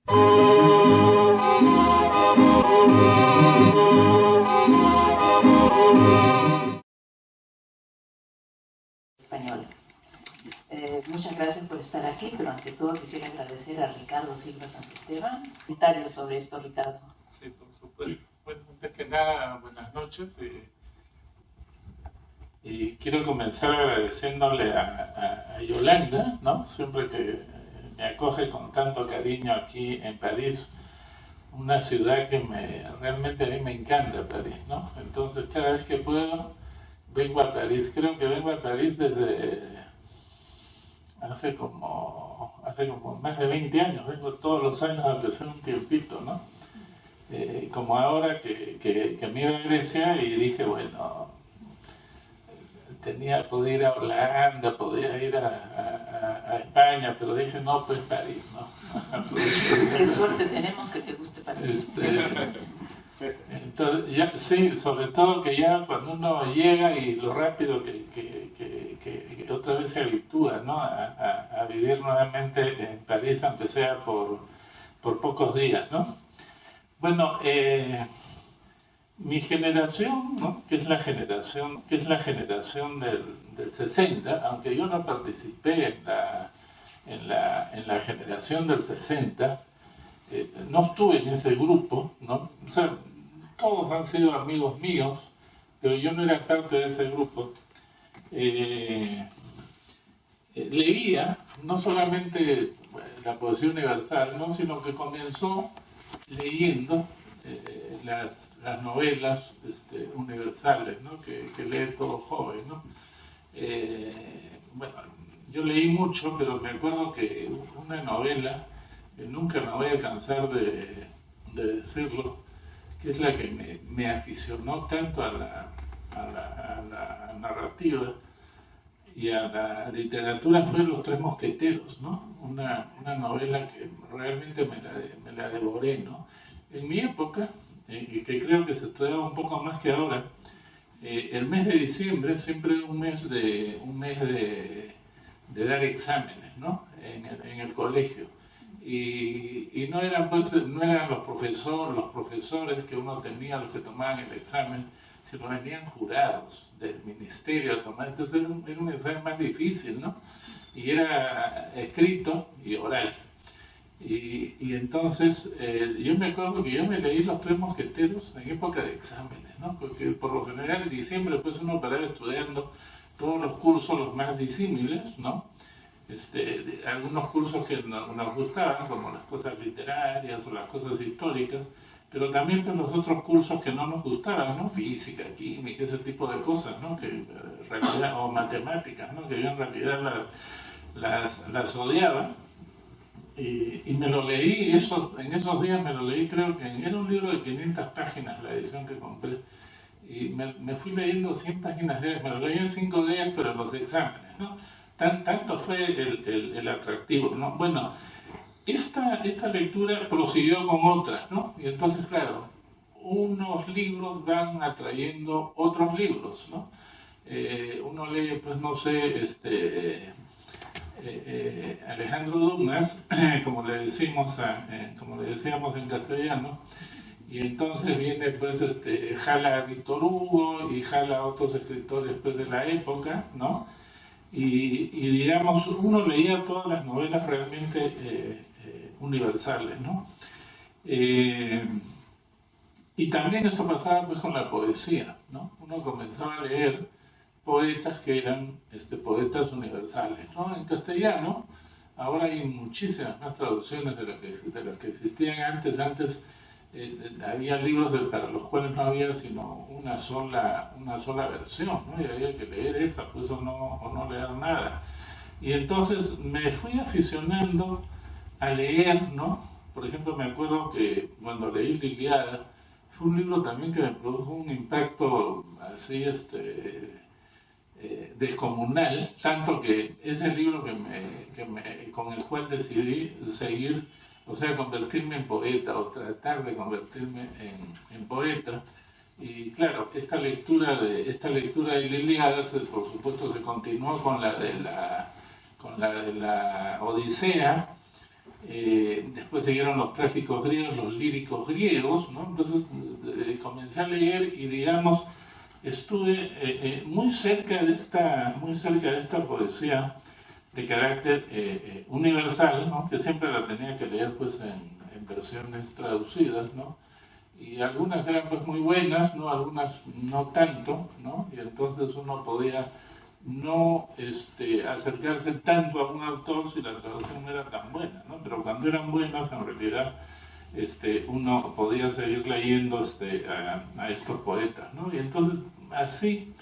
Española. Muchas gracias por estar aquí, pero ante todo quisiera agradecer a Ricardo Silva Santisteban. Comentarios sobre esto, Ricardo. Sí, por supuesto. Bueno, antes que nada, buenas noches. Y quiero comenzar agradeciéndole a Yolanda, ¿no? Siempre que me acoge con tanto cariño aquí en París, una ciudad que realmente a mí me encanta París, ¿no? Entonces cada vez que puedo vengo a París. Creo que vengo a París desde hace como más de 20 años. Vengo todos los años aunque sea un tiempito, ¿no? Como ahora que me iba a Grecia y dije, bueno, podía ir a Holanda, podía ir a España, pero dije, no, pues París, ¿no? Qué suerte tenemos que te guste París. Entonces, sí, sobre todo que ya cuando uno llega y lo rápido que otra vez se habitúa, ¿no? a vivir nuevamente en París, aunque sea por pocos días, ¿no? Bueno, mi generación, ¿no? que es la generación del 60, aunque yo no participé en la generación del 60, no estuve en ese grupo, ¿no? O sea, todos han sido amigos míos, pero yo no era parte de ese grupo. Leía no solamente la poesía universal, ¿no? sino que comenzó leyendo las novelas universales, ¿no? que lee todo joven, ¿no? Bueno, yo leí mucho, pero me acuerdo que una novela, nunca me voy a cansar de decirlo, que es la que me aficionó tanto a la narrativa y a la literatura, fue Los Tres Mosqueteros, ¿no? Una novela que realmente me la devoré, ¿no? En mi época, y que creo que se estudiaba un poco más que ahora, el mes de diciembre siempre es un mes de dar exámenes, ¿no? en el colegio. Y no eran los profesores que uno tenía los que tomaban el examen, sino venían jurados del ministerio a tomar. Entonces era un examen más difícil, ¿no? Y era escrito y oral. Y entonces yo me acuerdo que yo me leí Los Tres Mosqueteros en época de exámenes, ¿no? Porque por lo general en diciembre pues uno paraba estudiando todos los cursos los más disímiles, ¿no? Algunos cursos que nos gustaban, como las cosas literarias o las cosas históricas, pero también pues los otros cursos que no nos gustaban, ¿no? Física, química, ese tipo de cosas, ¿no? O matemáticas, ¿no? Que yo en realidad las odiaba. Y me lo leí, en esos días me lo leí, creo que era un libro de 500 páginas la edición que compré. Y me fui leyendo 100 páginas de él, me lo leí en 5 días, pero en los exámenes, ¿no? Tanto fue el atractivo, ¿no? Bueno, esta lectura prosiguió con otras, ¿no? Y entonces, claro, unos libros van atrayendo otros libros, ¿no? Uno lee, pues no sé, Alejandro Dumas, como le decíamos en castellano, y entonces viene pues jala a Víctor Hugo y jala a otros escritores pues, de la época, ¿no? Y digamos, uno leía todas las novelas realmente universales, ¿no? Y también esto pasaba pues con la poesía, ¿no? Uno comenzaba a leer poetas que eran poetas universales, ¿no? En castellano, ahora hay muchísimas más traducciones de las que existían antes. Antes había libros para los cuales no había sino una sola versión, ¿no? Y había que leer esa, pues, o no leer nada. Y entonces me fui aficionando a leer, ¿no? Por ejemplo, me acuerdo que cuando leí La Ilíada, fue un libro también que me produjo un impacto así, descomunal, tanto que es el libro con el cual decidí seguir, o sea, convertirme en poeta o tratar de convertirme en poeta. Y claro, esta lectura de La Ilíada, por supuesto, se continuó con la de la Odisea, después siguieron los trágicos griegos, los líricos griegos, ¿no? Entonces comencé a leer y, digamos, estuve muy cerca de esta poesía de carácter universal, ¿no? Que siempre la tenía que leer pues en versiones traducidas, ¿no? Y algunas eran pues muy buenas, ¿no? Algunas no tanto, ¿no? Y entonces uno podía no acercarse tanto a un autor si la traducción no era tan buena, ¿no? Pero cuando eran buenas, en realidad uno podía seguir leyendo a estos poetas, ¿no? Y entonces así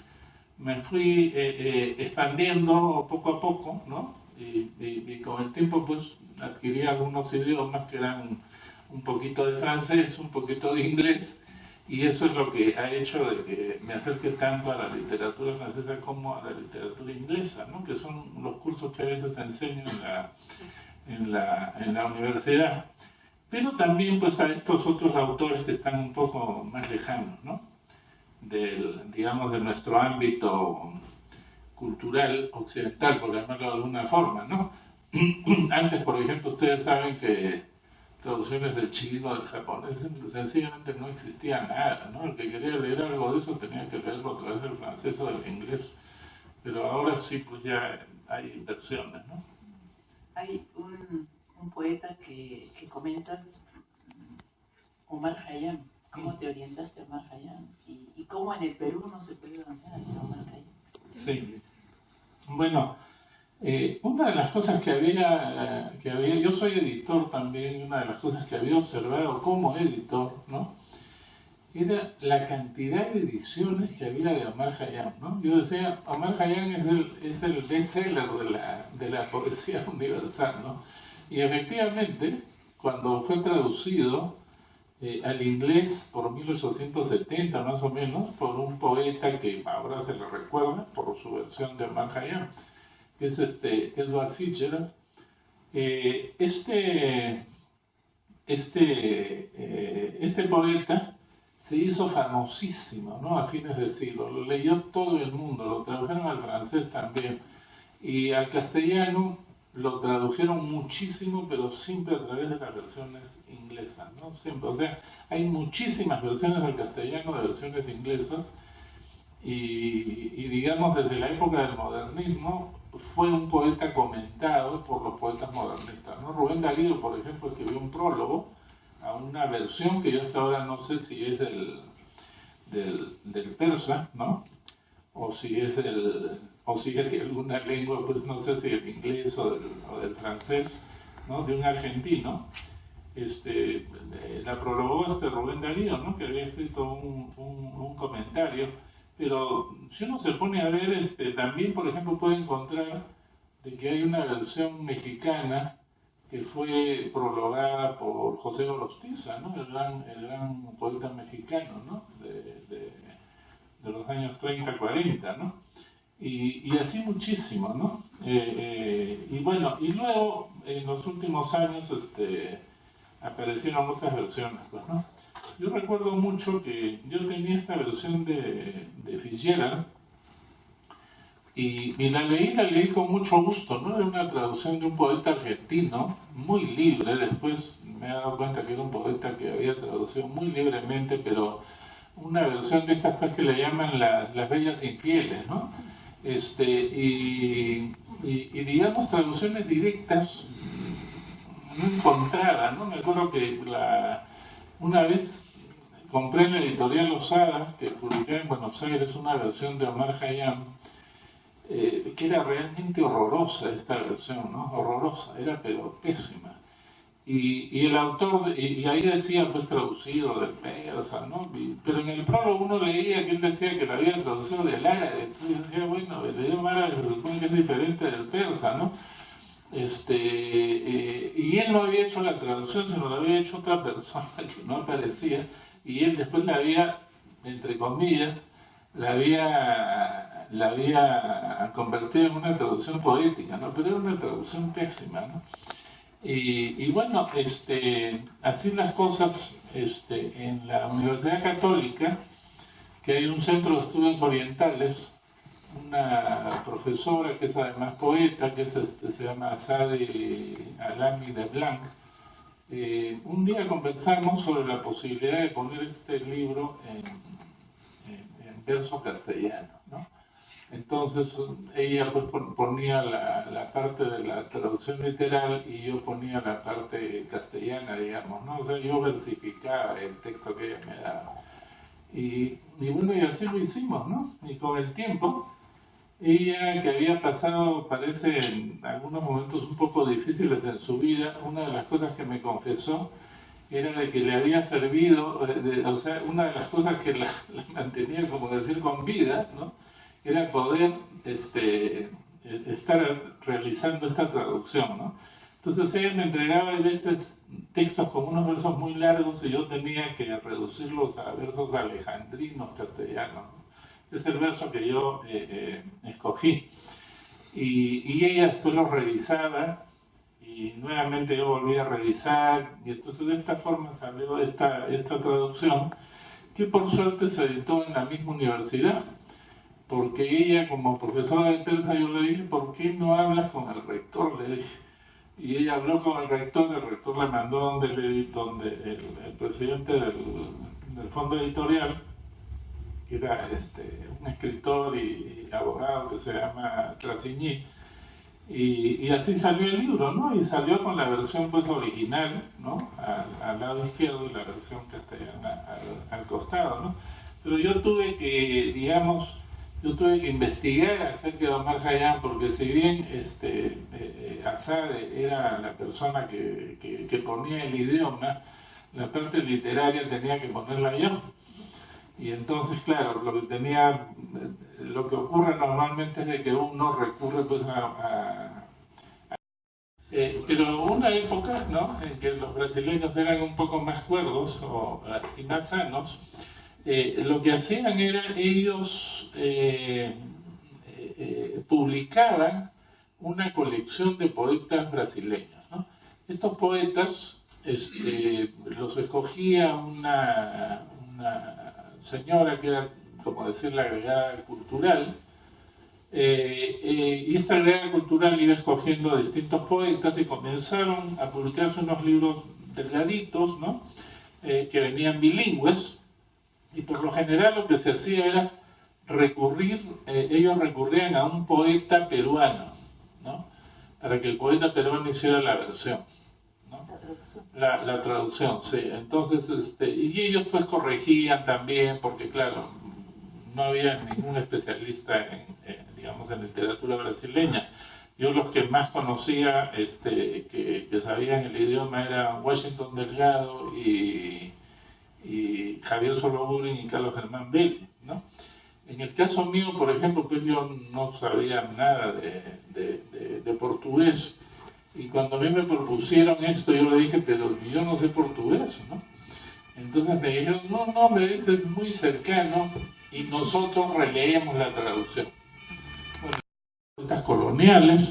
me fui expandiendo poco a poco, ¿no? Y con el tiempo pues adquirí algunos idiomas que eran un poquito de francés, un poquito de inglés, y eso es lo que ha hecho de que me acerque tanto a la literatura francesa como a la literatura inglesa, ¿no? Que son los cursos que a veces enseño en la universidad. Pero también pues a estos otros autores que están un poco más lejanos, ¿no? Digamos, de nuestro ámbito cultural occidental, por llamarlo de alguna forma, ¿no? Antes, por ejemplo, ustedes saben que traducciones del chino, del japonés, sencillamente no existía nada, ¿no? El que quería leer algo de eso tenía que leerlo a través del francés o del inglés, pero ahora sí, pues ya hay versiones, ¿no? Hay un poeta que comenta, Omar Khayyam. ¿Cómo te orientaste a Omar Khayyam? ¿Y cómo en el Perú no se puede orientar hacia Omar Khayyam? Sí. Bueno, una de las cosas que había, yo soy editor también, y una de las cosas que había observado como editor, ¿no? Era la cantidad de ediciones que había de Omar Khayyam, ¿no? Yo decía, Omar Khayyam es el bestseller de la poesía universal, ¿no? Y efectivamente, cuando fue traducido al inglés por 1870 más o menos, por un poeta que ahora se le recuerda por su versión de Omar Khayyam, que es Edward Fitzgerald. Este poeta se hizo famosísimo, ¿no? A fines del siglo, lo leyó todo el mundo, lo tradujeron al francés también, y al castellano lo tradujeron muchísimo, pero siempre a través de las versiones inglesas, ¿no? Siempre, o sea, hay muchísimas versiones del castellano de versiones inglesas, y digamos, desde la época del modernismo, fue un poeta comentado por los poetas modernistas, ¿no? Rubén Darío, por ejemplo, escribió un prólogo a una versión que yo hasta ahora no sé si es del persa, ¿no? O si es de alguna lengua, pues no sé si el inglés o del francés, ¿no? De un argentino. La prologó Rubén Darío, ¿no? Que había escrito un comentario. Pero si uno se pone a ver, también, por ejemplo, puede encontrar de que hay una versión mexicana que fue prologada por José Gorostiza, ¿no? El gran poeta mexicano, ¿no? De los años 30-40, ¿no? Y así muchísimo, ¿no? Y bueno, y luego, en los últimos años, aparecieron otras versiones, pues, ¿no? Yo recuerdo mucho que yo tenía esta versión de Fitzgerald y la leí con mucho gusto, ¿no? Era una traducción de un poeta argentino, muy libre. Después me he dado cuenta que era un poeta que había traducido muy libremente, pero una versión de estas cosas que le llaman las bellas infieles, ¿no? Y digamos, traducciones directas no encontraba, ¿no? Me acuerdo que una vez compré en la editorial Osada, que publicaba en Buenos Aires, una versión de Omar Khayyam, que era realmente horrorosa esta versión, ¿no? Horrorosa, era pero pésima. Y el autor, y ahí decía, pues, traducido del persa, ¿no? Pero en el prólogo uno leía que él decía que la había traducido del árabe. Entonces yo decía, bueno, el idioma árabe se supone que es diferente del persa, ¿no? Y él no había hecho la traducción, sino la había hecho otra persona que no aparecía, y él después la había, entre comillas, la había convertido en una traducción poética, ¿no? Pero era una traducción pésima, ¿no? Y bueno, así las cosas, en la Universidad Católica, que hay un centro de estudios orientales, una profesora que es además poeta, que se llama Sadi Alami de Blanc, un día conversamos sobre la posibilidad de poner este libro en verso castellano, ¿no? Entonces ella pues ponía la parte de la traducción literal y yo ponía la parte castellana, digamos, ¿no? O sea, yo versificaba el texto que ella me daba. Y bueno, y así lo hicimos, ¿no? Y con el tiempo, ella, que había pasado, parece, en algunos momentos un poco difíciles en su vida, una de las cosas que me confesó era de que le había servido, o sea, una de las cosas que la mantenía, como decir, con vida, ¿no? Era poder estar realizando esta traducción, ¿no? Entonces ella me entregaba a veces textos con unos versos muy largos y yo tenía que reducirlos a versos alejandrinos castellanos. Es el verso que yo escogí. Y ella después lo revisaba y nuevamente yo volví a revisar y entonces de esta forma salió esta traducción que por suerte se editó en la misma universidad, porque ella como profesora de persa yo le dije, ¿por qué no hablas con el rector? Le dije. Y ella habló con el rector la mandó donde el presidente del fondo editorial, que era un escritor y abogado que se llama Trasigny, y así salió el libro, ¿no? Y salió con la versión pues original, ¿no? Al lado izquierdo y la versión castellana al costado, ¿no? Pero yo tuve que, digamos, investigar acerca de Omar Khayyam, porque si bien Azad era la persona que ponía el idioma, la parte literaria tenía que ponerla yo. Y entonces, claro, lo que ocurre normalmente es de que uno recurre pues pero hubo una época, ¿no?, en que los brasileños eran un poco más cuerdos y más sanos. Lo que hacían era ellos publicaban una colección de poetas brasileños, ¿no? Estos poetas los escogía una señora que era, como decir, la agregada cultural, y esta agregada cultural iba escogiendo a distintos poetas y comenzaron a publicarse unos libros delgaditos, ¿no?, que venían bilingües. Y por lo general lo que se hacía era ellos recurrían a un poeta peruano, ¿no?, para que el poeta peruano hiciera la versión, ¿no? La traducción, sí. Entonces, y ellos pues corregían también, porque claro, no había ningún especialista digamos, en literatura brasileña. Yo los que más conocía, que sabían el idioma, eran Washington Delgado y Javier Soloburin y Carlos Germán Belli, ¿no? En el caso mío, por ejemplo, pues yo no sabía nada de portugués, y cuando a mí me propusieron esto, yo le dije, pero yo no sé portugués, ¿no? Entonces me dijeron, no, me dices muy cercano, y nosotros releemos la traducción. Bueno, poetas coloniales,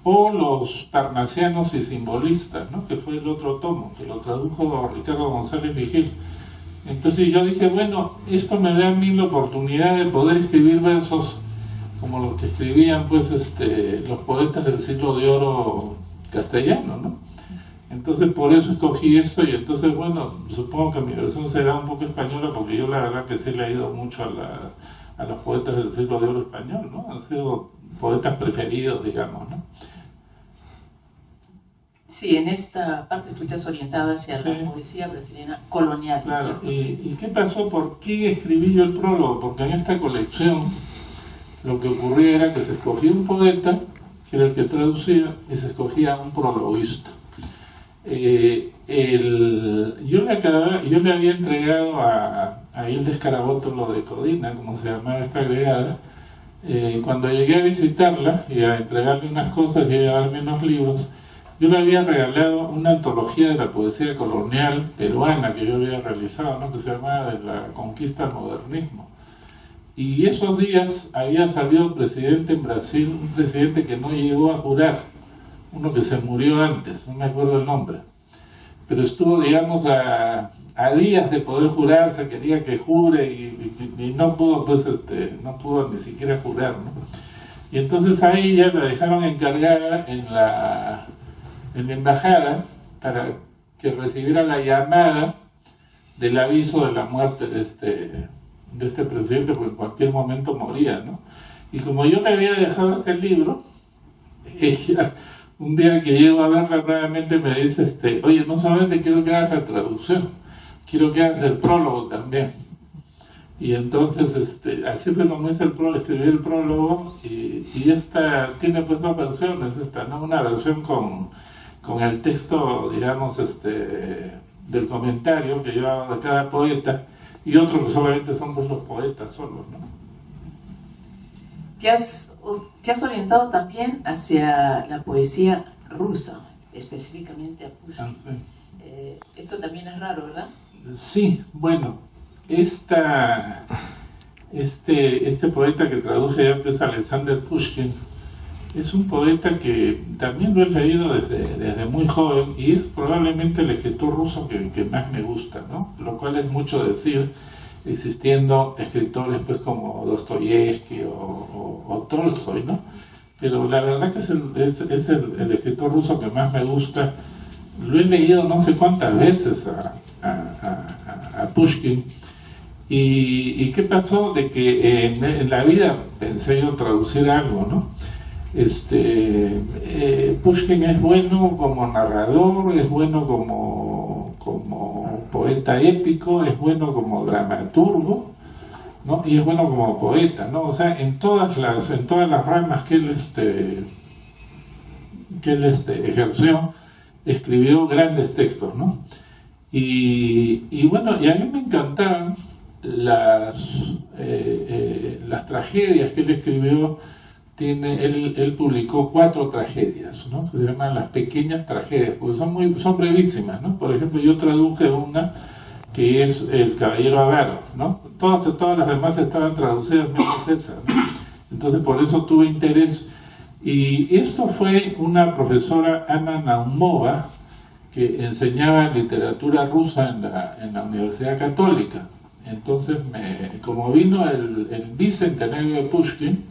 o los parnasianos y simbolistas, ¿no?, que fue el otro tomo, que lo tradujo Ricardo González Vigil. Entonces yo dije, bueno, esto me da a mí la oportunidad de poder escribir versos como los que escribían pues los poetas del siglo de oro castellano, ¿no? Entonces por eso escogí esto, y entonces bueno, supongo que mi versión será un poco española, porque yo la verdad que sí he leído mucho a los poetas del siglo de oro español, ¿no? Han sido poetas preferidos, digamos, ¿no? Sí, en esta parte fuiste orientada hacia la poesía brasileña colonial. Claro, ¿y qué pasó? ¿Por qué escribí yo el prólogo? Porque en esta colección lo que ocurría era que se escogía un poeta, que era el que traducía, y se escogía un prologuista. Yo le había entregado a Hildes Caraboto lo de Codina, como se llamaba esta agregada. Cuando llegué a visitarla y a entregarle unas cosas y a llevarme unos libros, yo le había regalado una antología de la poesía colonial peruana que yo había realizado, ¿no?, que se llamaba De la conquista al modernismo. Y esos días había salido un presidente en Brasil, un presidente que no llegó a jurar, uno que se murió antes, no me acuerdo el nombre, pero estuvo, digamos, a días de poder jurar, se quería que jure y no pudo, pues, no pudo ni siquiera jurar, ¿no? Y entonces a ella la dejaron encargada en la embajada para que recibiera la llamada del aviso de la muerte de este presidente, porque en cualquier momento moría, ¿no? Y como yo le había dejado este libro, ella, un día que llego a verla nuevamente, me dice, oye, no solamente quiero que hagas la traducción, quiero que hagas el prólogo también. Y entonces, así fue como hice el prólogo, escribí el prólogo, y esta tiene pues dos versiones, ¿no? Una versión con el texto, digamos, del comentario que yo hago de cada poeta, y otro que solamente son pues los poetas solos, ¿no? Te has orientado también hacia la poesía rusa, específicamente a Pushkin. Ah, sí. Esto también es raro, ¿verdad? Sí, bueno, este poeta que traduce ya, que es Alexander Pushkin, es un poeta que también lo he leído desde muy joven, y es probablemente el escritor ruso que más me gusta, ¿no? Lo cual es mucho decir, existiendo escritores pues como Dostoyevsky o Tolstoy, ¿no? Pero la verdad que es el escritor ruso que más me gusta. Lo he leído no sé cuántas veces a Pushkin. ¿Y qué pasó? De que en la vida pensé yo traducir algo, ¿no? Pushkin es bueno como narrador, es bueno como poeta épico, es bueno como dramaturgo, ¿no? Y es bueno como poeta, ¿no? O sea, en todas las ramas que él ejerció, escribió grandes textos, ¿no? Y bueno, y a mí me encantaban las tragedias que él escribió. Él publicó 4 tragedias, ¿no? Se llaman las pequeñas tragedias, porque son brevísimas, ¿no? Por ejemplo, yo traduje una que es El Caballero Avaro, ¿no? Todas las demás estaban traducidas menos esa, ¿no? Entonces por eso tuve interés. Y esto fue una profesora, Anna Naumova, que enseñaba literatura rusa en la Universidad Católica. Entonces, como vino el bicentenario de Pushkin,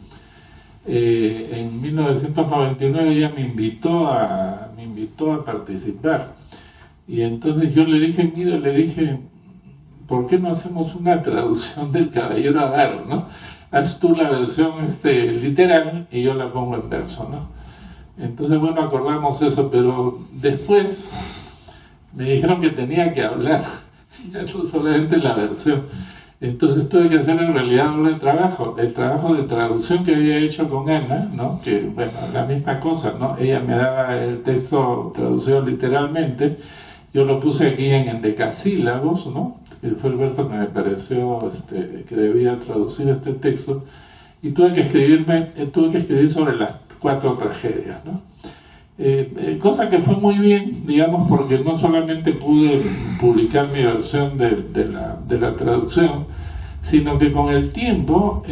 en 1999 ella me invitó a participar. Y entonces yo le dije, ¿por qué no hacemos una traducción del Caballero Avaro, ¿no? Haz tú la versión literal y yo la pongo en verso, ¿no? Entonces, bueno, acordamos eso, pero después me dijeron que tenía que hablar, ya no solamente la versión. Entonces tuve que hacer en realidad el trabajo de traducción que había hecho con Ana, ¿no? Que, bueno, la misma cosa, ¿no? Ella me daba el texto traducido literalmente, yo lo puse aquí en decasílabos, ¿no? Que fue el verso que me pareció que debía traducir este texto, y tuve que escribir sobre las 4 tragedias, ¿no? Cosa que fue muy bien, digamos, porque no solamente pude publicar mi versión de la traducción, sino que con el tiempo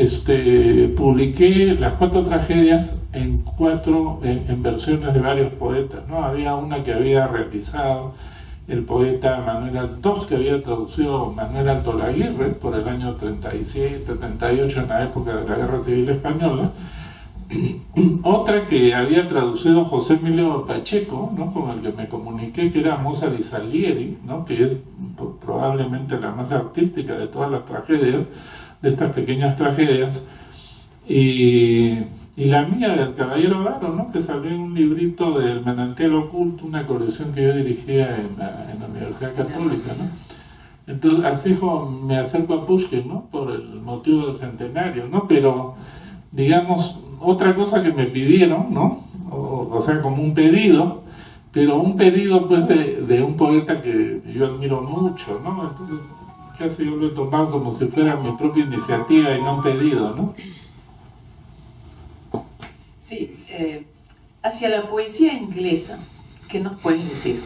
publiqué las 4 tragedias en versiones de varios poetas, ¿no? Había una que había realizado el poeta Manuel Altós, que había traducido Manuel Altolaguirre por el año 37, 38, en la época de la Guerra Civil Española. Otra que había traducido José Emilio Pacheco, ¿no? Con el que me comuniqué, que era Mozart y Salieri, ¿no? Que es probablemente la más artística de todas las tragedias, de estas pequeñas tragedias. Y la mía del Caballero Avaro, ¿no? Que salió en un librito del Manantial Oculto, una colección que yo dirigía en la Universidad Católica, ¿no? Entonces, así me acerco a Pushkin, ¿no? Por el motivo del centenario, ¿no? Pero, digamos, otra cosa que me pidieron, ¿no? O sea, como un pedido, pero un pedido pues de un poeta que yo admiro mucho, ¿no? Entonces, casi yo lo he tomado como si fuera mi propia iniciativa y no un pedido, ¿no? Sí, hacia la poesía inglesa, ¿qué nos puedes decir?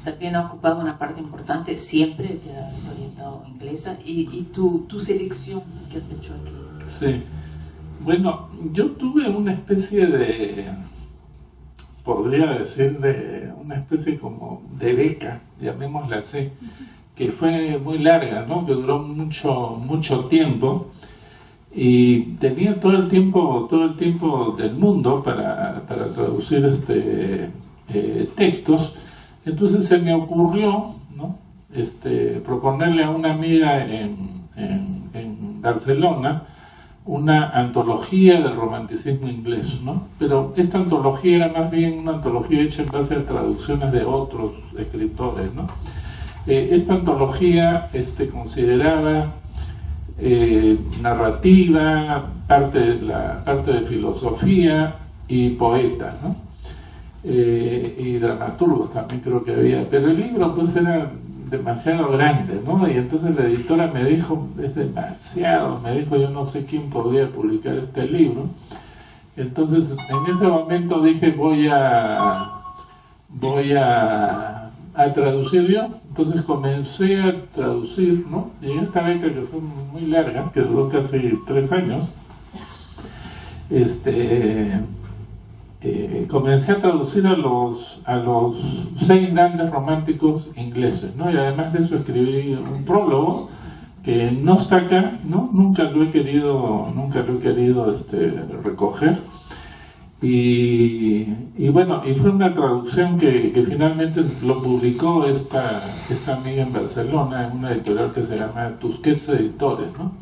También ha ocupado una parte importante, siempre te has orientado inglesa, y tu selección que has hecho aquí. Sí. Bueno, yo tuve una especie podría decir, una especie como de beca, llamémosla así, que fue muy larga, ¿no? Que duró mucho tiempo, y tenía todo el tiempo del mundo para traducir textos. Entonces se me ocurrió, ¿no? Proponerle a una amiga en Barcelona una antología del romanticismo inglés, ¿no? Pero esta antología era más bien una antología hecha en base a traducciones de otros escritores, ¿no? Esta antología consideraba narrativa, parte de filosofía y poetas, ¿no? Y dramaturgos también creo que había, pero el libro pues era demasiado grande, ¿no? Y entonces la editora me dijo, es demasiado, me dijo, yo no sé quién podría publicar este libro. Entonces en ese momento dije, voy a traducir yo. Entonces comencé a traducir, ¿no? Y en esta beca, que fue muy larga, que duró casi 3 años, comencé a traducir a los 6 grandes románticos ingleses, ¿no? Y además de eso escribí un prólogo que no está acá, ¿no? Nunca lo he querido recoger. Y bueno, y fue una traducción que finalmente lo publicó esta amiga en Barcelona, en una editorial que se llama Tusquets Editores, ¿no?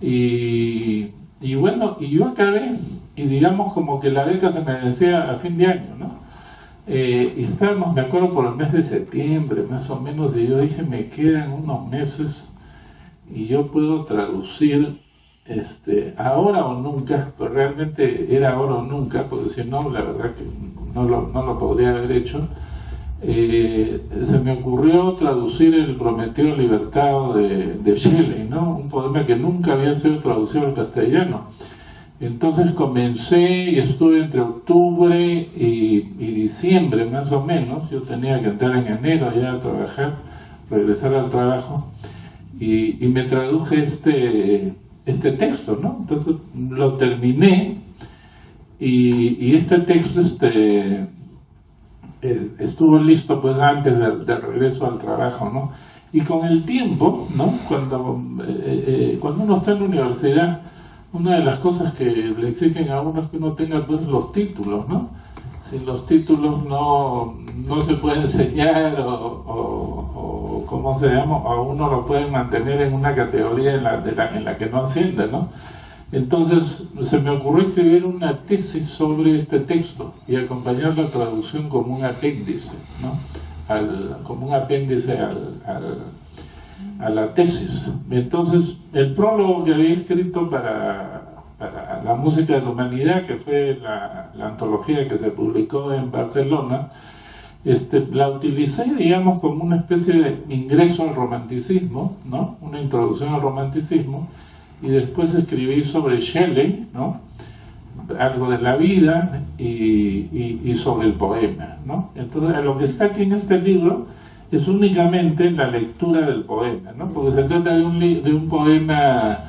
Y bueno, y yo acabé, y digamos como que la beca se me vencía a fin de año, ¿no? Y estábamos, me acuerdo, por el mes de septiembre, más o menos, y yo dije, me quedan unos meses y yo puedo traducir ahora o nunca, pues realmente era ahora o nunca, porque si no, la verdad que no lo podría haber hecho. Se me ocurrió traducir El Prometeo Libertado de Shelley, ¿no? Un poema que nunca había sido traducido al castellano. Entonces comencé y estuve entre octubre y diciembre más o menos. Yo tenía que entrar en enero ya a trabajar, regresar al trabajo, y me traduje este texto, ¿no? Entonces lo terminé, y este texto estuvo listo pues antes del regreso al trabajo, ¿no? Y con el tiempo, ¿no? Cuando uno está en la universidad, una de las cosas que le exigen a uno es que uno tenga pues los títulos, ¿no? Sin los títulos no se puede enseñar, o ¿cómo se llama? O uno lo puede mantener en una categoría en la que no asciende, ¿no? Entonces se me ocurrió escribir una tesis sobre este texto y acompañar la traducción como un apéndice, ¿no? Como un apéndice a la tesis. Entonces el prólogo que había escrito para la música de la humanidad, que fue la antología que se publicó en Barcelona, la utilicé, digamos, como una especie de ingreso al romanticismo, ¿no? Una introducción al romanticismo. Y después escribí sobre Shelley, ¿no? Algo de la vida y sobre el poema, ¿no? Entonces, lo que está aquí en este libro es únicamente la lectura del poema, ¿no? Porque se trata de un poema,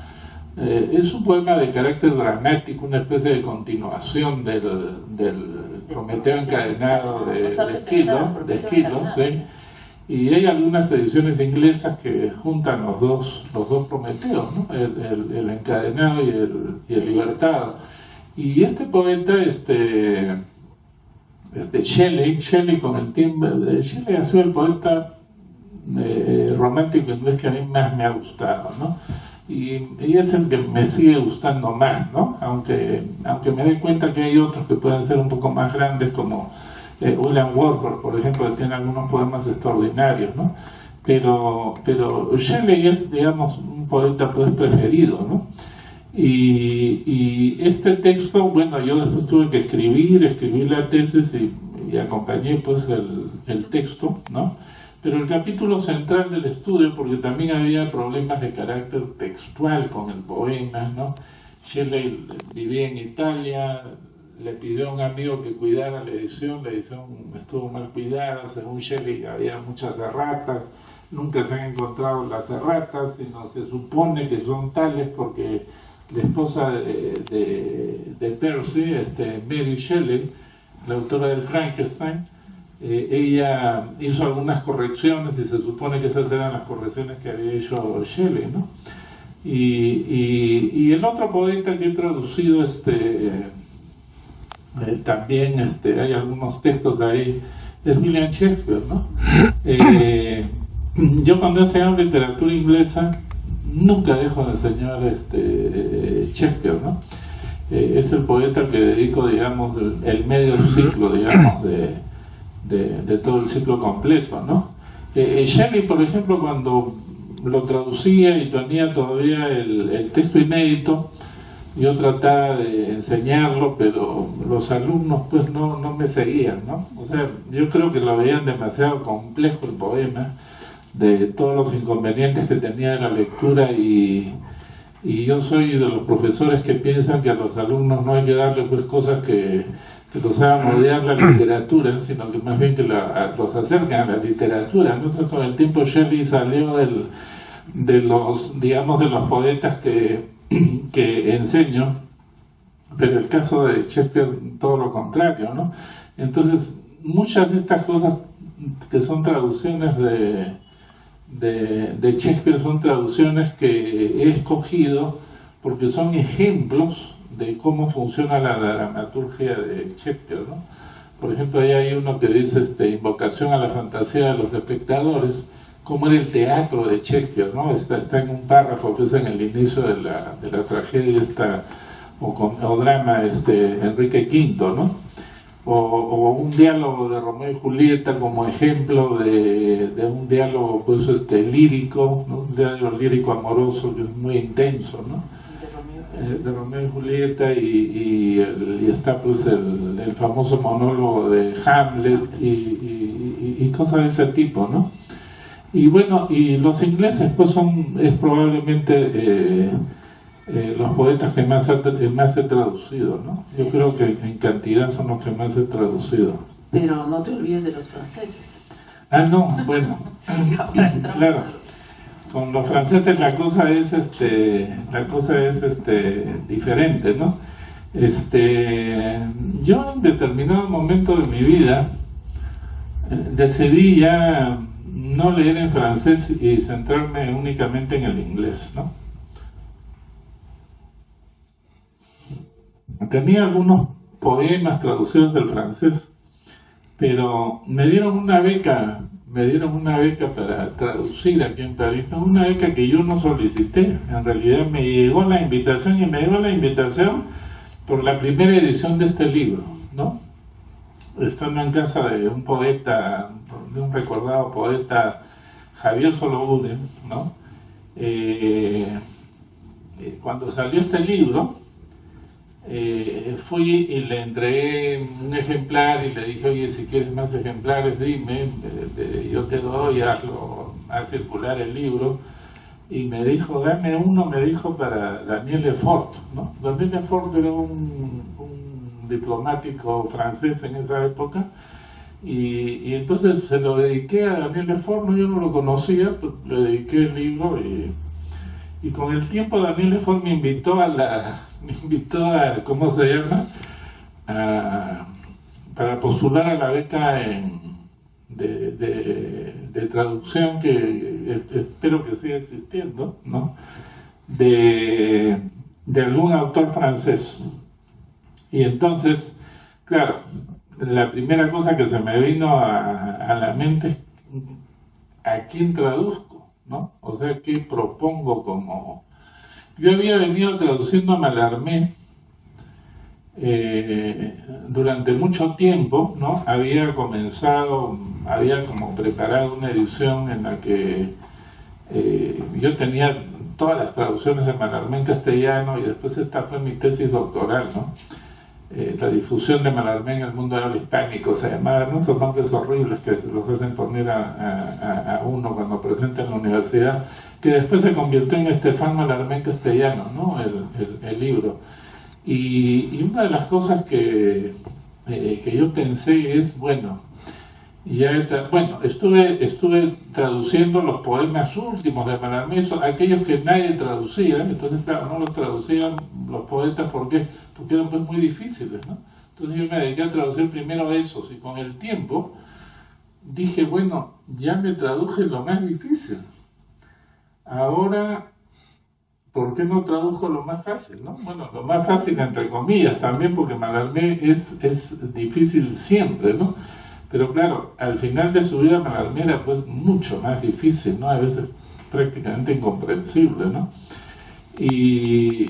es un poema de carácter dramático, una especie de continuación del Prometeo encadenado de Esquilo, ¿sí? Y hay algunas ediciones inglesas que juntan los dos Prometeos, ¿no? El encadenado y el libertado. Y este poeta, Shelley con el tiempo, Shelley ha sido el poeta romántico inglés que a mí más me ha gustado, ¿no? Y es el que me sigue gustando más, ¿no? Aunque me dé cuenta que hay otros que pueden ser un poco más grandes, como William Wordsworth, por ejemplo, que tiene algunos poemas extraordinarios, ¿no? Pero Shelley es, digamos, un poeta pues preferido, ¿no? Y este texto, bueno, yo después tuve que escribir la tesis y acompañé pues el texto, ¿no? Pero el capítulo central del estudio, porque también había problemas de carácter textual con el poema, ¿no? Shelley vivía en Italia, le pidió a un amigo que cuidara la edición estuvo mal cuidada, según Shelley había muchas erratas, nunca se han encontrado las erratas, sino se supone que son tales porque la esposa de Percy, Mary Shelley, la autora del Frankenstein, ella hizo algunas correcciones y se supone que esas eran las correcciones que había hecho Shelley, ¿no? Y el otro poeta que he traducido, también hay algunos textos ahí es William Shakespeare, ¿no? Yo cuando enseño literatura inglesa nunca dejo de enseñar Shakespeare, ¿no? Es el poeta que dedico, digamos, el medio ciclo, digamos, de todo el ciclo completo, ¿no? Shelley, por ejemplo, cuando lo traducía y tenía todavía el texto inédito, yo trataba de enseñarlo, pero los alumnos pues no me seguían, ¿no? O sea, yo creo que lo veían demasiado complejo el poema, de todos los inconvenientes que tenía de la lectura, y yo soy de los profesores que piensan que a los alumnos no hay que darle pues cosas que los hagan odiar la literatura, sino que más bien que los acerquen a la literatura. Entonces con el tiempo Shelley salió de los, digamos, de los poetas que enseño, pero el caso de Shakespeare todo lo contrario, ¿no? Entonces muchas de estas cosas que son traducciones de Shakespeare son traducciones que he escogido porque son ejemplos de cómo funciona la dramaturgia de Shakespeare, ¿no? Por ejemplo, ahí hay uno que dice invocación a la fantasía de los espectadores, cómo era el teatro de Shakespeare, ¿no? Está en un párrafo que es en el inicio de la tragedia o drama Enrique V, ¿no? O un diálogo de Romeo y Julieta como ejemplo de un diálogo pues lírico, ¿no? Un diálogo lírico amoroso que es muy intenso, ¿no? De Romeo y Julieta, y está pues el famoso monólogo de Hamlet y cosas de ese tipo, ¿no? Y bueno, y los ingleses pues es probablemente los poetas que más he traducido, ¿no? Yo creo que en cantidad son los que más he traducido. Pero no te olvides de los franceses. Ah, no, bueno, claro. Con los franceses la cosa es diferente, ¿no? Yo en determinado momento de mi vida decidí ya no leer en francés y centrarme únicamente en el inglés, ¿no? Tenía algunos poemas traducidos del francés, pero me dieron una beca para traducir aquí en París, una beca que yo no solicité. En realidad me llegó la invitación, y me llegó la invitación por la primera edición de este libro, ¿no? Estando en casa de un poeta, de un recordado poeta, Javier Solobuden, ¿no? Cuando salió este libro, fui y le entregué un ejemplar y le dije, oye, si quieres más ejemplares, dime, yo te doy, haz circular el libro. Y me dijo, dame uno, me dijo, para Daniel Lefort, ¿no? Daniel Lefort era un diplomático francés en esa época, y entonces se lo dediqué a Daniel Lefort. No, yo no lo conocía, pues le dediqué el libro, y con el tiempo Daniel Lefort me invitó a ¿cómo se llama? Para postular a la beca de traducción, que espero que siga existiendo, ¿no? De algún autor francés. Y entonces, claro, la primera cosa que se me vino a la mente es ¿a quién traduzco? ¿No? O sea, ¿qué propongo como...? Yo había venido traduciendo a Mallarmé durante mucho tiempo, ¿no? Había como preparado una edición en la que yo tenía todas las traducciones de Mallarmé en castellano, y después esta fue mi tesis doctoral, ¿no? La difusión de Mallarmé en el mundo del habla hispánico se llamaba, ¿no? Esos nombres horribles que los hacen poner a uno cuando presenta en la universidad, que después se convirtió en Estefan Mallarmé castellano, ¿no? El libro. Y una de las cosas que yo pensé es, bueno, estuve traduciendo los poemas últimos de Mallarmé, aquellos que nadie traducía. Entonces, claro, no los traducían los poetas, ¿por qué? Porque eran pues muy difíciles, ¿no? Entonces yo me dediqué a traducir primero esos, y con el tiempo dije, bueno, ya me traduje lo más difícil. Ahora, ¿por qué no traduzco lo más fácil, no? Bueno, lo más fácil entre comillas también, porque Mallarmé es difícil siempre, ¿no? Pero claro, al final de su vida Mallarmé era pues mucho más difícil, ¿no? A veces prácticamente incomprensible, ¿no? Y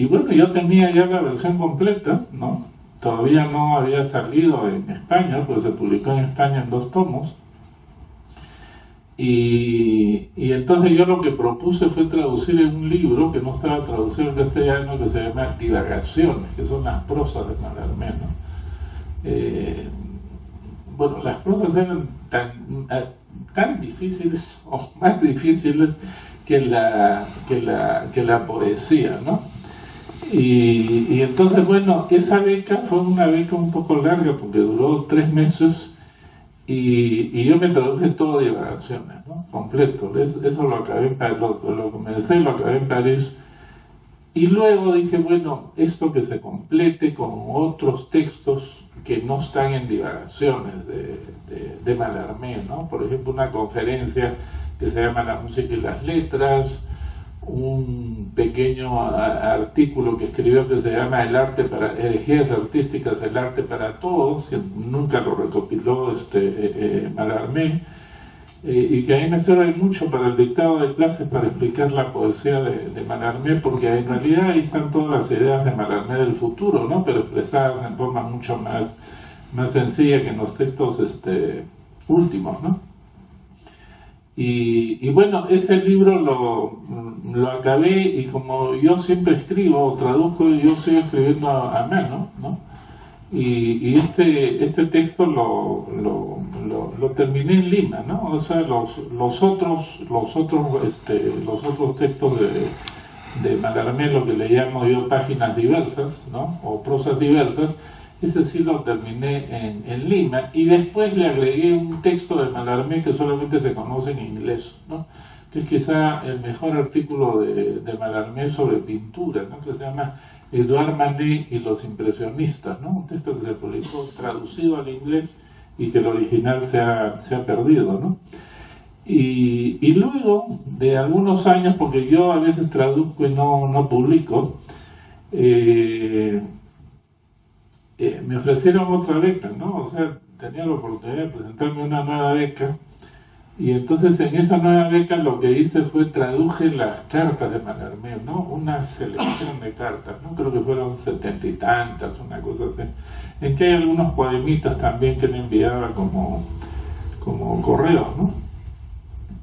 bueno, yo tenía ya la versión completa, ¿no? Todavía no había salido en España, pues se publicó en España en 2 tomos. Y entonces yo lo que propuse fue traducir en un libro que no estaba traducido en castellano, que se llama Divagaciones, que son las prosas de Mallarmé, ¿no? Bueno, las prosas eran tan difíciles o más difíciles que la poesía, ¿no? Y entonces, bueno, esa beca fue una beca un poco larga porque duró 3 meses y yo me traduje todo Divagaciones, ¿no? Completo. Eso lo acabé en París, lo comencé y lo acabé en París. Y luego dije, bueno, esto que se complete con otros textos que no están en Divagaciones de Mallarmé, ¿no? Por ejemplo, una conferencia que se llama La música y las letras, un pequeño artículo que escribió que se llama Herejías artísticas, el arte para todos, que nunca lo recopiló Mallarmé, y que a mí me sirve mucho para el dictado de clases para explicar la poesía de Mallarmé, porque en realidad ahí están todas las ideas de Mallarmé del futuro, ¿no? Pero expresadas en forma mucho más sencilla que en los textos últimos, ¿no? Y bueno, ese libro lo acabé, y como yo siempre escribo o traduzco, yo sigo escribiendo a mano, ¿no? Y este texto lo terminé en Lima, ¿no? O sea, los otros textos de Mallarmé, lo que le llamo yo páginas diversas, ¿no? O prosas diversas, ese sí lo terminé en Lima, y después le agregué un texto de Mallarmé que solamente se conoce en inglés, ¿no? Que es quizá el mejor artículo de Mallarmé sobre pintura, ¿no? Que se llama Edouard Manet y los impresionistas, ¿no? Un texto que se publicó traducido al inglés y que el original se ha perdido, ¿no? Y luego de algunos años, porque yo a veces traduzco y no publico, me ofrecieron otra beca, ¿no? O sea, tenía la oportunidad de presentarme una nueva beca, y entonces en esa nueva beca lo que hice fue traduje las cartas de Mallarmé, ¿no? Una selección de cartas, ¿no? Creo que fueron 70 y tantas, una cosa así, en que hay algunos cuadernitos también que me enviaba como correos, ¿no?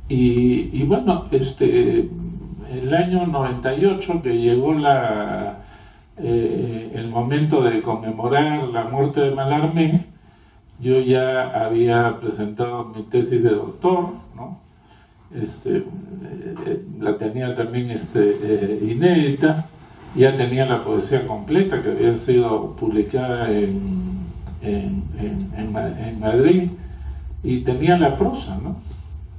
Y bueno, el año 98, que llegó el momento de conmemorar la muerte de Mallarmé, yo ya había presentado mi tesis de doctor, ¿no? La tenía también inédita, ya tenía la poesía completa que había sido publicada en Madrid, y tenía la prosa, ¿no?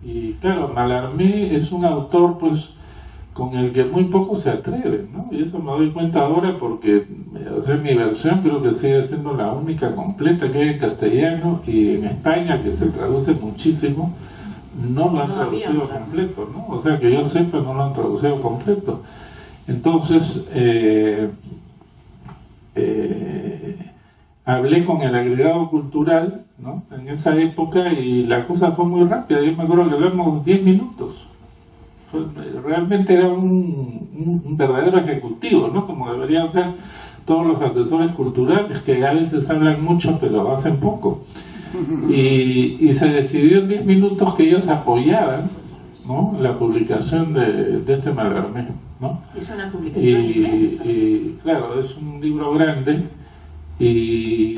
Y claro, Mallarmé es un autor pues con el que muy poco se atreven, ¿no? Y eso me doy cuenta ahora porque, o sea, mi versión creo que sigue siendo la única completa que hay en castellano, y en España, que se traduce muchísimo, no lo han traducido completo, ¿no? O sea, que yo sepa, no lo han traducido completo. Entonces, hablé con el agregado cultural, ¿no? En esa época, y la cosa fue muy rápida. Yo me acuerdo que hablamos 10 minutos. Realmente era un verdadero ejecutivo, ¿no? Como deberían ser todos los asesores culturales, que a veces hablan mucho pero hacen poco. Y se decidió en 10 minutos que ellos apoyaban, ¿no? La publicación de este Mallarmé, ¿no? Es una publicación inmensa. Y claro, es un libro grande, y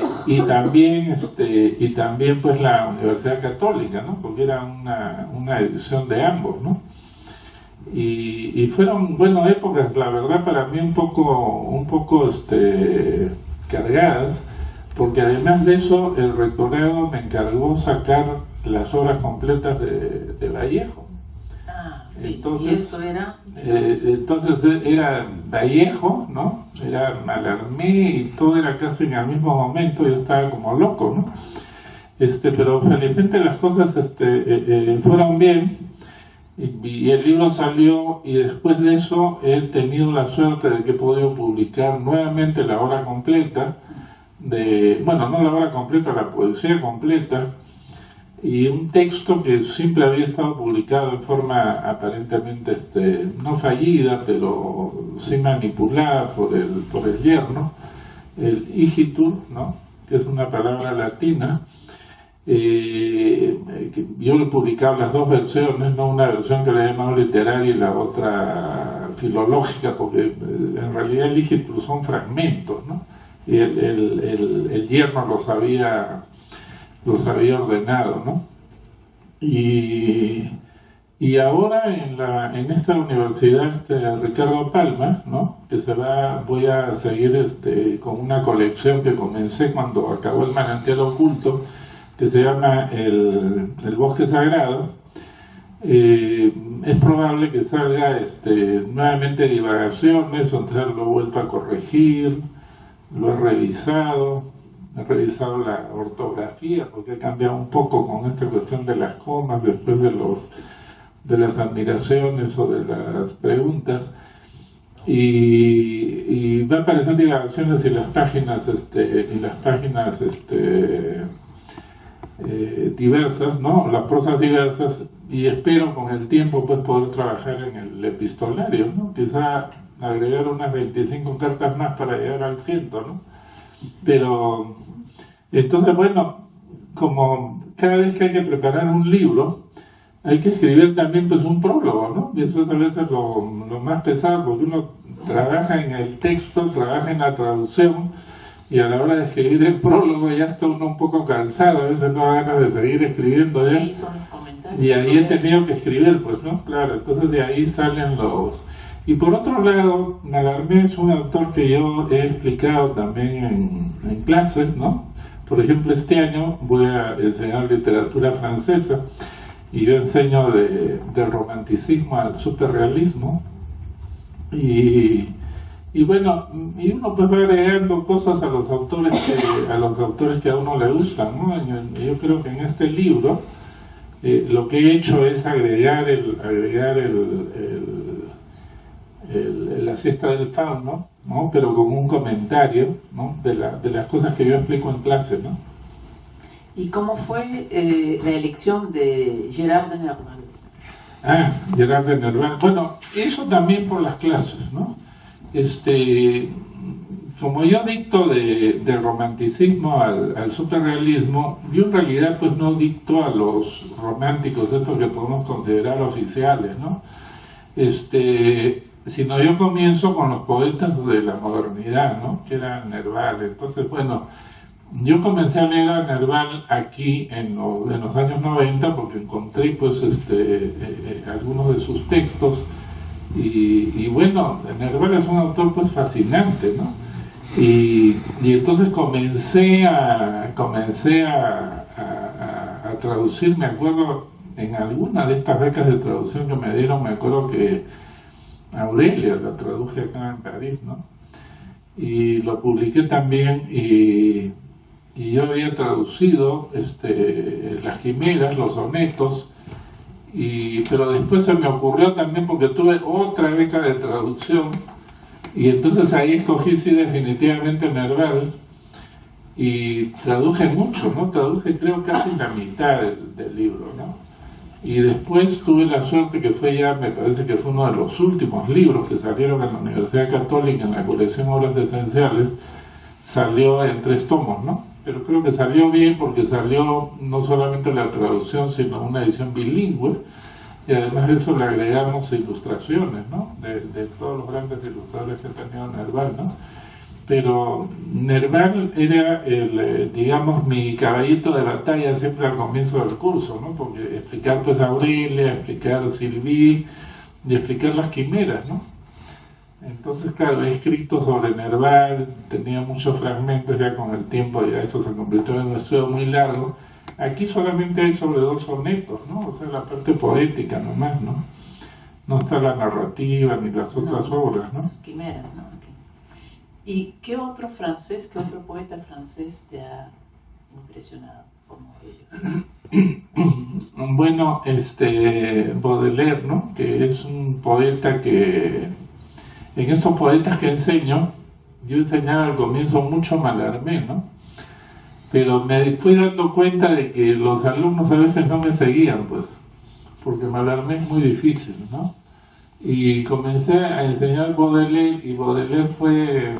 también pues la Universidad Católica, ¿no? Porque era una edición de ambos, ¿no? Y fueron, bueno, épocas, la verdad, para mí un poco cargadas, porque además de eso el rectorado me encargó sacar las obras completas de Vallejo. Ah, sí. Entonces, ¿y esto era? Entonces era Vallejo, ¿no? Era Mallarmé, y todo era casi en el mismo momento. Yo estaba como loco, ¿no? Pero felizmente las cosas fueron bien. Y el libro salió, y después de eso he tenido la suerte de que he podido publicar nuevamente la obra completa, bueno, no la obra completa, la poesía completa, y un texto que siempre había estado publicado en forma aparentemente no fallida, pero sí manipulada por el yerno, el igitur, ¿no? Que es una palabra latina. Yo le he publicado las dos versiones, ¿no? Una versión que le he llamado literaria y la otra filológica, porque en realidad el igitur son fragmentos, ¿no? Y el yerno los había ordenado, ¿no? Y ahora en esta universidad Ricardo Palma, ¿no? Que voy a seguir con una colección que comencé cuando acabó el manantial oculto, que se llama el bosque sagrado. Es probable que salga nuevamente divagaciones, entonces lo he vuelto a corregir, lo he revisado la ortografía, porque he cambiado un poco con esta cuestión de las comas después de las admiraciones o de las preguntas, y va a aparecer divagaciones y las páginas diversas, ¿no? Las prosas diversas, y espero con el tiempo pues poder trabajar en el epistolario, ¿no? Quizá agregar unas 25 cartas más para llegar al 100, ¿no? Pero entonces, bueno, como cada vez que hay que preparar un libro hay que escribir también pues un prólogo, ¿no? Y eso es a veces lo más pesado, porque uno trabaja en el texto, trabaja en la traducción, y a la hora de escribir el prólogo ya está uno un poco cansado, a veces no da ganas de seguir escribiendo ya. Ahí son los comentarios. Y ahí he tenido que escribir, pues, ¿no? Claro, entonces de ahí salen los... Y por otro lado, Mallarmé es un autor que yo he explicado también en clases, ¿no? Por ejemplo, este año voy a enseñar literatura francesa, y yo enseño del romanticismo al superrealismo, y bueno, y uno pues va agregando cosas a los autores que a uno le gustan, ¿no? Yo creo que en este libro lo que he hecho es agregar la siesta del fauno, ¿no? Pero con un comentario, ¿no? de las cosas que yo explico en clase, ¿no? ¿Y cómo fue la elección de Gerard de Nerval? Gerard de Nerval. Bueno, eso también por las clases, ¿no? Como yo dicto del romanticismo al superrealismo, yo en realidad pues no dicto a los románticos, estos que podemos considerar oficiales, ¿no? Sino yo comienzo con los poetas de la modernidad, ¿no? Que era Nerval. Entonces, bueno, yo comencé a leer a Nerval aquí en los años 90 porque encontré pues algunos de sus textos, y bueno, Nerval es un autor pues fascinante, ¿no? Y entonces comencé a traducir. Me acuerdo en alguna de estas becas de traducción que me dieron, me acuerdo que Aurelia la traduje acá en París, ¿no? Y lo publiqué también, y yo había traducido las quimeras, los sonetos, pero después se me ocurrió también, porque tuve otra beca de traducción, y entonces ahí escogí sí definitivamente Nerval, y traduje mucho, ¿no? Traduje creo casi la mitad del libro, ¿no? Y después tuve la suerte que fue ya, me parece que fue uno de los últimos libros que salieron en la Universidad Católica, en la colección Obras Esenciales, salió en 3 tomos, ¿no? Pero creo que salió bien porque salió no solamente la traducción, sino una edición bilingüe, y además de eso le agregamos ilustraciones, ¿no? De todos los grandes ilustradores que ha tenido Nerval, ¿no? Pero Nerval era, digamos, mi caballito de batalla siempre al comienzo del curso, ¿no? Porque explicar pues a Aurelia, explicar Sylvie y explicar las quimeras, ¿no? Entonces, claro, he escrito sobre Nerval, tenía muchos fragmentos, ya con el tiempo ya eso se convirtió en un estudio muy largo. Aquí solamente hay sobre 2 sonetos, ¿no? O sea, la parte poética nomás, ¿no? No está la narrativa ni las otras obras, ¿no? Las quimeras, ¿no? Okay. ¿Y qué otro poeta francés te ha impresionado como ellos? Bueno, Baudelaire, ¿no? Que es un poeta que... En estos poetas que enseño, yo enseñaba al comienzo mucho Mallarmé, ¿no? Pero me fui dando cuenta de que los alumnos a veces no me seguían, pues, porque Mallarmé es muy difícil, ¿no? Y comencé a enseñar Baudelaire, y Baudelaire fue